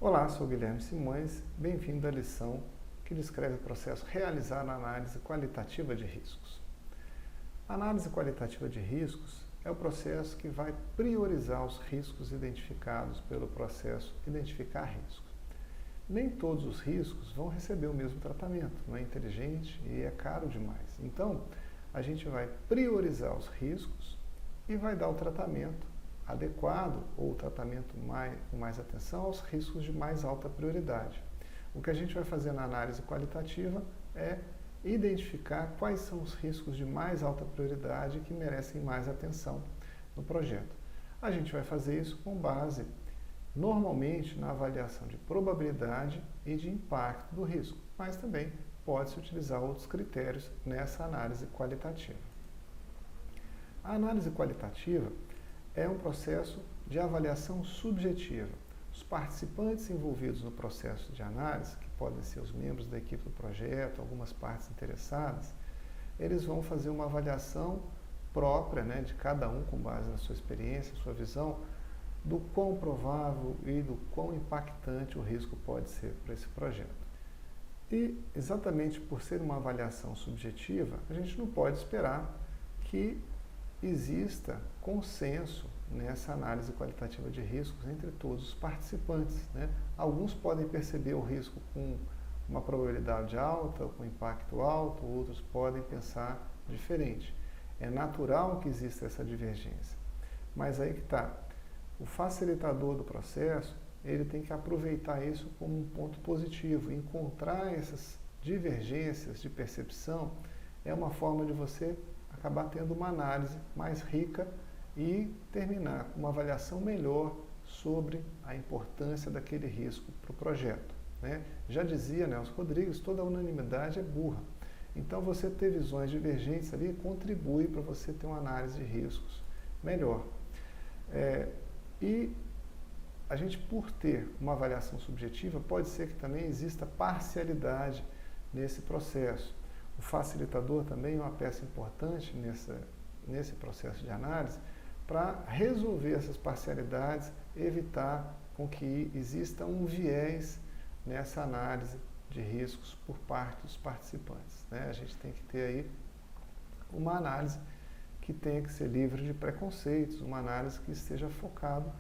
Olá, sou Guilherme Simões, bem-vindo à lição que descreve o processo realizar a análise qualitativa de riscos. A análise qualitativa de riscos é o processo que vai priorizar os riscos identificados pelo processo Identificar Riscos. Nem todos os riscos vão receber o mesmo tratamento, não é inteligente e é caro demais. Então, a gente vai priorizar os riscos e vai dar o tratamento adequado ou o tratamento com mais atenção aos riscos de mais alta prioridade. O que a gente vai fazer na análise qualitativa é identificar quais são os riscos de mais alta prioridade que merecem mais atenção no projeto. A gente vai fazer isso com base, normalmente, na avaliação de probabilidade e de impacto do risco, mas também pode-se utilizar outros critérios nessa análise qualitativa. A análise qualitativa é um processo de avaliação subjetiva. Os participantes envolvidos no processo de análise, que podem ser os membros da equipe do projeto, algumas partes interessadas, eles vão fazer uma avaliação própria, de cada um com base na sua experiência, sua visão, do quão provável e do quão impactante o risco pode ser para esse projeto. E, exatamente por ser uma avaliação subjetiva, a gente não pode esperar que exista consenso nessa análise qualitativa de riscos entre todos os participantes. Alguns podem perceber o risco com uma probabilidade alta, com impacto alto, outros podem pensar diferente. É natural que exista essa divergência. Mas aí que está. O facilitador do processo, ele tem que aproveitar isso como um ponto positivo. Encontrar essas divergências de percepção é uma forma de você acabar tendo uma análise mais rica e terminar com uma avaliação melhor sobre a importância daquele risco para o projeto. Já dizia Nelson Rodrigues, toda unanimidade é burra. Então, você ter visões divergentes ali contribui para você ter uma análise de riscos melhor. E a gente, por ter uma avaliação subjetiva, pode ser que também exista parcialidade nesse processo. O facilitador também é uma peça importante nesse processo de análise para resolver essas parcialidades, evitar com que exista um viés nessa análise de riscos por parte dos participantes. A gente tem que ter aí uma análise que tenha que ser livre de preconceitos, uma análise que esteja focada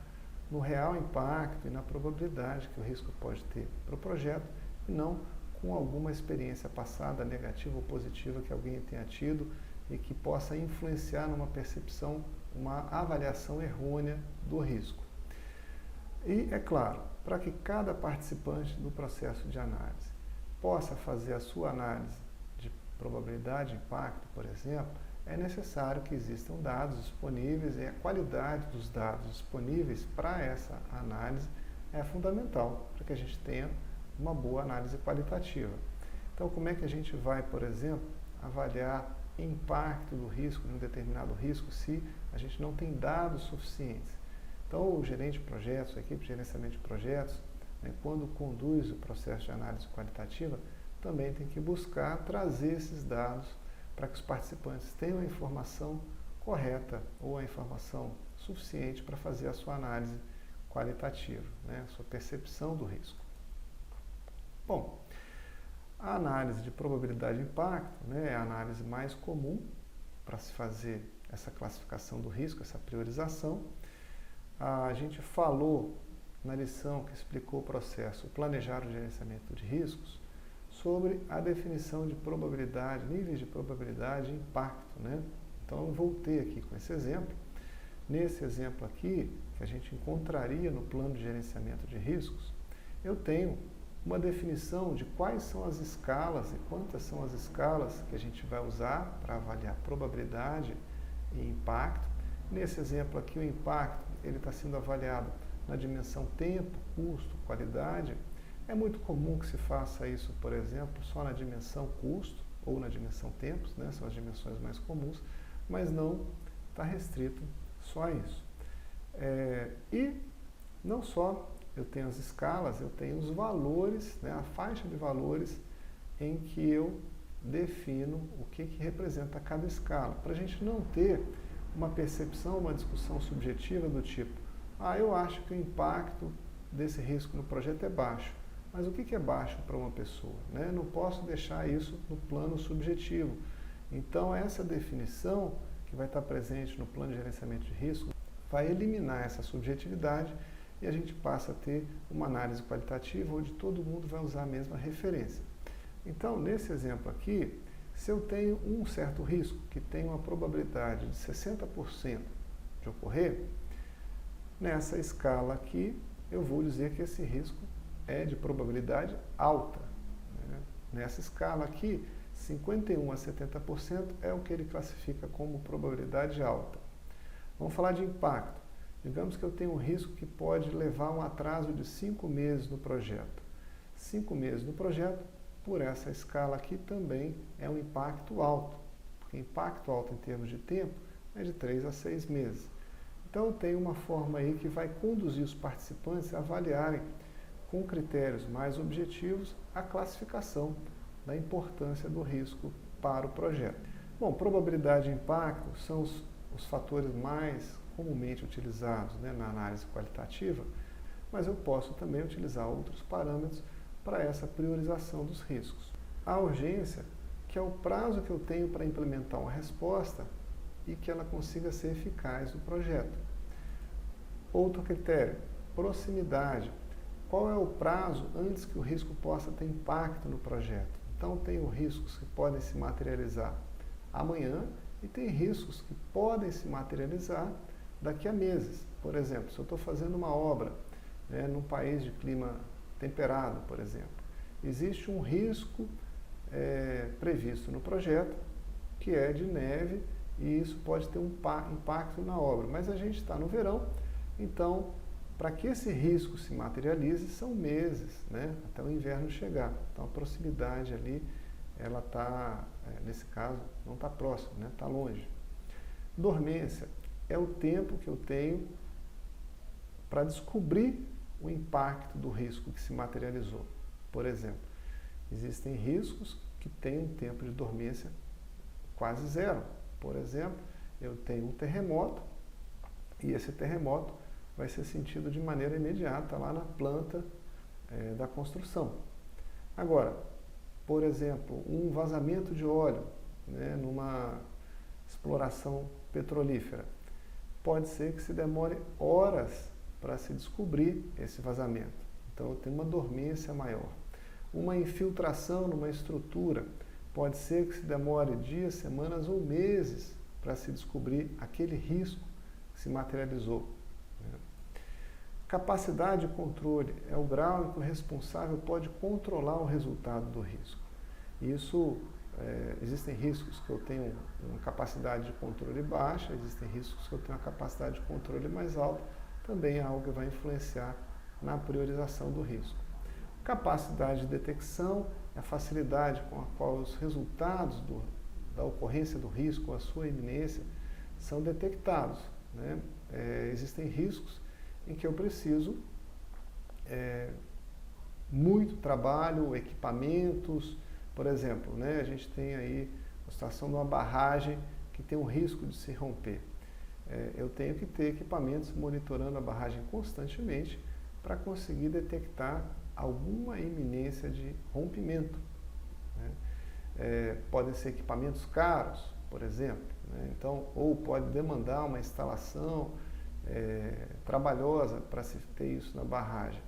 no real impacto e na probabilidade que o risco pode ter para o projeto e não com alguma experiência passada, negativa ou positiva, que alguém tenha tido e que possa influenciar numa percepção, uma avaliação errônea do risco. E, é claro, para que cada participante do processo de análise possa fazer a sua análise de probabilidade de impacto, por exemplo, é necessário que existam dados disponíveis e a qualidade dos dados disponíveis para essa análise é fundamental para que a gente tenha uma boa análise qualitativa. Então, como é que a gente vai, por exemplo, avaliar impacto do risco de um determinado risco se a gente não tem dados suficientes? Então, o gerente de projetos, a equipe de gerenciamento de projetos, quando conduz o processo de análise qualitativa, também tem que buscar trazer esses dados para que os participantes tenham a informação correta ou a informação suficiente para fazer a sua análise qualitativa, a sua percepção do risco. Bom, a análise de probabilidade de impacto é a análise mais comum para se fazer essa classificação do risco, essa priorização. A gente falou na lição que explicou o processo Planejar o Gerenciamento de Riscos sobre a definição de probabilidade, níveis de probabilidade e impacto. Então, eu voltei aqui com esse exemplo. Nesse exemplo aqui, que a gente encontraria no plano de gerenciamento de riscos, eu tenho uma definição de quais são as escalas e quantas são as escalas que a gente vai usar para avaliar probabilidade e impacto. Nesse exemplo aqui, o impacto ele está sendo avaliado na dimensão tempo, custo, qualidade. É muito comum que se faça isso, por exemplo, só na dimensão custo ou na dimensão tempos, são as dimensões mais comuns, mas não está restrito só a isso. E não só eu tenho as escalas, eu tenho os valores, a faixa de valores em que eu defino o que representa cada escala, para a gente não ter uma percepção, uma discussão subjetiva do tipo, eu acho que o impacto desse risco no projeto é baixo. Mas o que é baixo para uma pessoa, né? Não posso deixar isso no plano subjetivo. Então, essa definição que vai estar presente no plano de gerenciamento de risco vai eliminar essa subjetividade e a gente passa a ter uma análise qualitativa onde todo mundo vai usar a mesma referência. Então, nesse exemplo aqui, se eu tenho um certo risco que tem uma probabilidade de 60% de ocorrer, nessa escala aqui eu vou dizer que esse risco é de probabilidade alta, né? Nessa escala aqui, 51% a 70% é o que ele classifica como probabilidade alta. Vamos falar de impacto. Digamos que eu tenho um risco que pode levar a um atraso de 5 meses no projeto. 5 meses no projeto, por essa escala aqui, também é um impacto alto, porque impacto alto em termos de tempo é de 3 a 6 meses. Então, tem uma forma aí que vai conduzir os participantes a avaliarem com critérios mais objetivos a classificação da importância do risco para o projeto. Bom, probabilidade e impacto são os fatores mais comumente utilizados, né, na análise qualitativa, mas eu posso também utilizar outros parâmetros para essa priorização dos riscos. A urgência, que é o prazo que eu tenho para implementar uma resposta e que ela consiga ser eficaz no projeto. Outro critério, proximidade. Qual é o prazo antes que o risco possa ter impacto no projeto? Então, tenho riscos que podem se materializar amanhã e tem riscos que podem se materializar daqui a meses. Por exemplo, se eu estou fazendo uma obra, né, num país de clima temperado, por exemplo, existe um risco previsto no projeto que é de neve e isso pode ter um impacto na obra. Mas a gente está no verão, então, para que esse risco se materialize, são meses, né, até o inverno chegar. Então, a proximidade ali, ela está, nesse caso, não está próxima, né, está longe. Dormência é o tempo que eu tenho para descobrir o impacto do risco que se materializou. Por exemplo, existem riscos que têm um tempo de dormência quase zero. Por exemplo, eu tenho um terremoto e esse terremoto vai ser sentido de maneira imediata lá na planta da construção. Agora, por exemplo, um vazamento de óleo, né, numa exploração petrolífera, pode ser que se demore horas para se descobrir esse vazamento. Então, eu tenho uma dormência maior. Uma infiltração numa estrutura, pode ser que se demore dias, semanas ou meses para se descobrir aquele risco que se materializou. Capacidade de controle é o grau em que o responsável pode controlar o resultado do risco. Isso, existem riscos que eu tenho uma capacidade de controle baixa, existem riscos que eu tenho uma capacidade de controle mais alta, também é algo que vai influenciar na priorização do risco. Capacidade de detecção é a facilidade com a qual os resultados da ocorrência do risco, a sua iminência, são detectados, né? Existem riscos em que eu preciso muito trabalho, equipamentos. Por exemplo, né, a gente tem aí a situação de uma barragem que tem um risco de se romper. Eu tenho que ter equipamentos monitorando a barragem constantemente para conseguir detectar alguma iminência de rompimento, né? Podem ser equipamentos caros, por exemplo, né? Então, ou pode demandar uma instalação trabalhosa para se ter isso na barragem.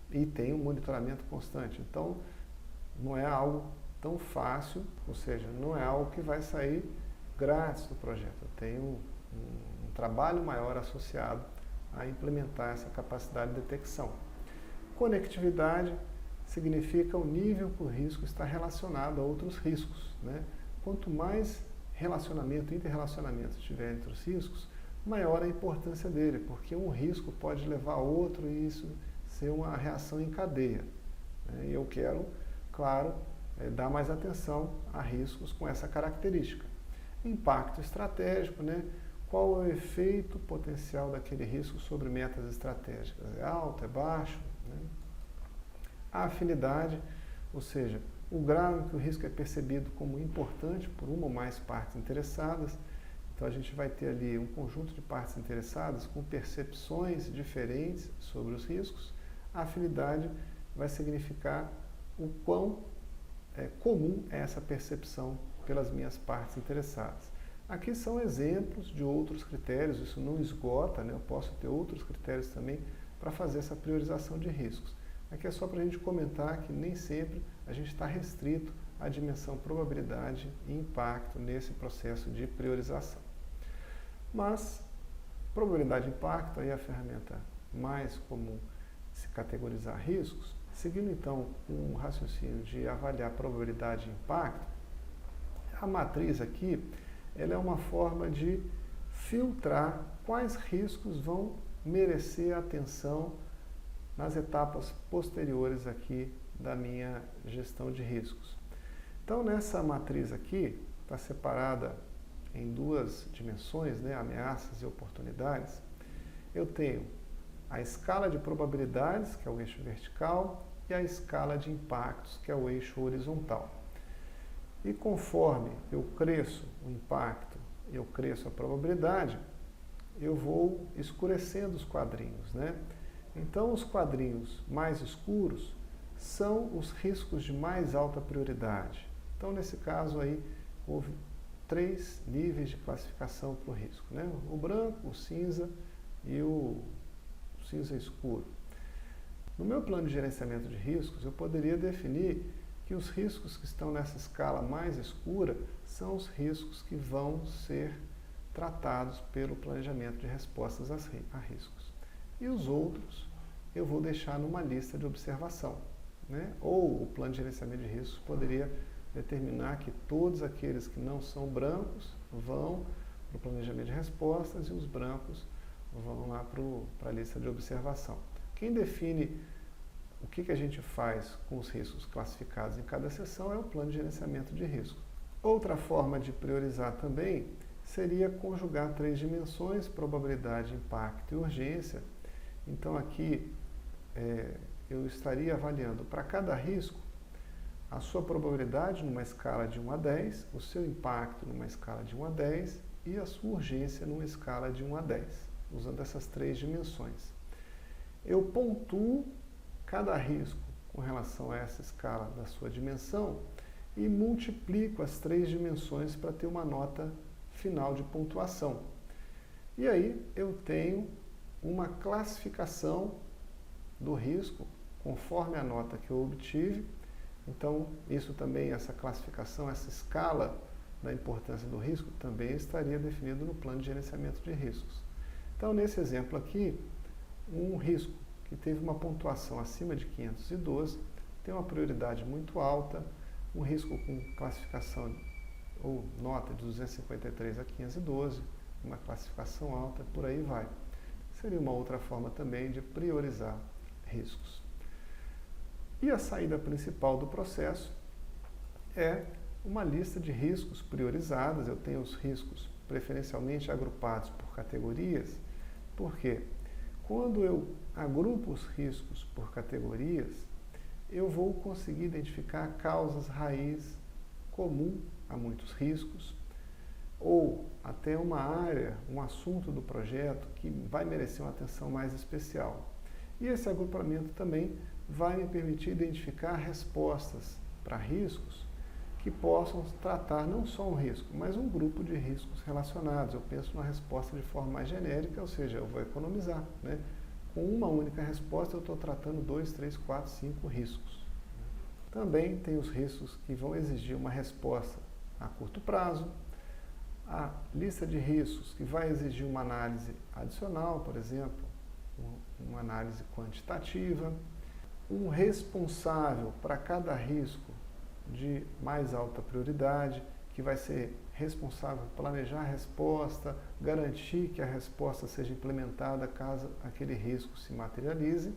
E tem um monitoramento constante. Então, não é algo tão fácil, ou seja, não é algo que vai sair grátis do projeto. Eu tenho um trabalho maior associado a implementar essa capacidade de detecção. Conectividade significa o nível que o risco está relacionado a outros riscos, né? Quanto mais relacionamento, interrelacionamento tiver entre os riscos, maior a importância dele, porque um risco pode levar a outro e isso ser uma reação em cadeia, né? E eu quero, claro, dar mais atenção a riscos com essa característica. Impacto estratégico, né? Qual é o efeito potencial daquele risco sobre metas estratégicas? É alto, é baixo? Né? A afinidade, ou seja, o grau em que o risco é percebido como importante por uma ou mais partes interessadas. Então a gente vai ter ali um conjunto de partes interessadas com percepções diferentes sobre os riscos. A afinidade vai significar o quão comum é essa percepção pelas minhas partes interessadas. Aqui são exemplos de outros critérios, isso não esgota, né? Eu posso ter outros critérios também para fazer essa priorização de riscos. Aqui é só para a gente comentar que nem sempre a gente está restrito à dimensão probabilidade e impacto nesse processo de priorização. Mas, probabilidade e impacto aí é a ferramenta mais comum de se categorizar riscos. Seguindo então um raciocínio de avaliar probabilidade e impacto, a matriz aqui ela é uma forma de filtrar quais riscos vão merecer atenção nas etapas posteriores aqui da minha gestão de riscos. Então nessa matriz aqui, está separada em duas dimensões, né, ameaças e oportunidades, eu tenho a escala de probabilidades, que é o eixo vertical, e a escala de impactos, que é o eixo horizontal. E conforme eu cresço o impacto, eu cresço a probabilidade, eu vou escurecendo os quadrinhos, né? Então, os quadrinhos mais escuros são os riscos de mais alta prioridade. Então, nesse caso aí, houve 3 níveis de classificação para o risco, né? O branco, o cinza e o cinza escuro. No meu plano de gerenciamento de riscos, eu poderia definir que os riscos que estão nessa escala mais escura são os riscos que vão ser tratados pelo planejamento de respostas a riscos. E os outros eu vou deixar numa lista de observação, né? Ou o plano de gerenciamento de riscos poderia determinar que todos aqueles que não são brancos vão para o planejamento de respostas e os brancos vão lá para a lista de observação. Quem define o que a gente faz com os riscos classificados em cada seção é o plano de gerenciamento de risco. Outra forma de priorizar também seria conjugar 3 dimensões, probabilidade, impacto e urgência. Então aqui eu estaria avaliando para cada risco a sua probabilidade numa escala de 1 a 10, o seu impacto numa escala de 1 a 10 e a sua urgência numa escala de 1 a 10, usando essas 3 dimensões. Eu pontuo cada risco com relação a essa escala da sua dimensão e multiplico as 3 dimensões para ter uma nota final de pontuação. E aí eu tenho uma classificação do risco conforme a nota que eu obtive. Então, isso também, essa classificação, essa escala da importância do risco também estaria definido no plano de gerenciamento de riscos. Então, nesse exemplo aqui, um risco que teve uma pontuação acima de 512 tem uma prioridade muito alta, um risco com classificação ou nota de 253 a 512, uma classificação alta, por aí vai. Seria uma outra forma também de priorizar riscos. E a saída principal do processo é uma lista de riscos priorizadas. Eu tenho os riscos preferencialmente agrupados por categorias, porque quando eu agrupo os riscos por categorias, eu vou conseguir identificar causas raiz comum a muitos riscos, ou até uma área, um assunto do projeto que vai merecer uma atenção mais especial. E esse agrupamento também vai me permitir identificar respostas para riscos que possam tratar não só um risco, mas um grupo de riscos relacionados. Eu penso na resposta de forma mais genérica, ou seja, eu vou economizar, né? Com uma única resposta eu estou tratando 2, 3, 4, 5 riscos. Também tem os riscos que vão exigir uma resposta a curto prazo, a lista de riscos que vai exigir uma análise adicional, por exemplo, uma análise quantitativa, um responsável para cada risco de mais alta prioridade, que vai ser responsável por planejar a resposta, garantir que a resposta seja implementada caso aquele risco se materialize,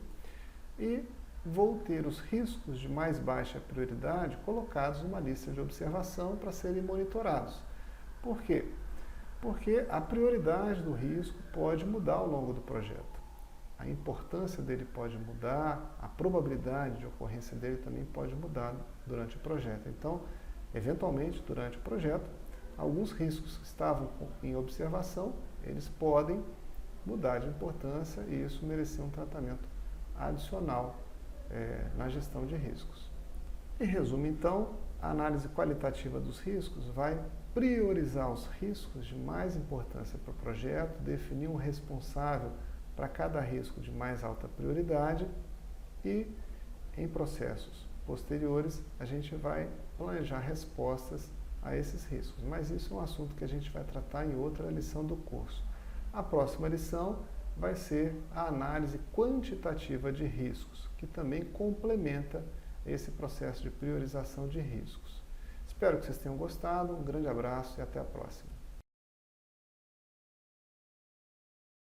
e vou ter os riscos de mais baixa prioridade colocados numa lista de observação para serem monitorados. Por quê? Porque a prioridade do risco pode mudar ao longo do projeto. A importância dele pode mudar, a probabilidade de ocorrência dele também pode mudar durante o projeto. Então, eventualmente, durante o projeto, alguns riscos que estavam em observação, eles podem mudar de importância e isso merecer um tratamento adicional na gestão de riscos. Em resumo, então, a análise qualitativa dos riscos vai priorizar os riscos de mais importância para o projeto, definir um responsável para cada risco de mais alta prioridade e, em processos posteriores, a gente vai planejar respostas a esses riscos. Mas isso é um assunto que a gente vai tratar em outra lição do curso. A próxima lição vai ser a análise quantitativa de riscos, que também complementa esse processo de priorização de riscos. Espero que vocês tenham gostado, um grande abraço e até a próxima.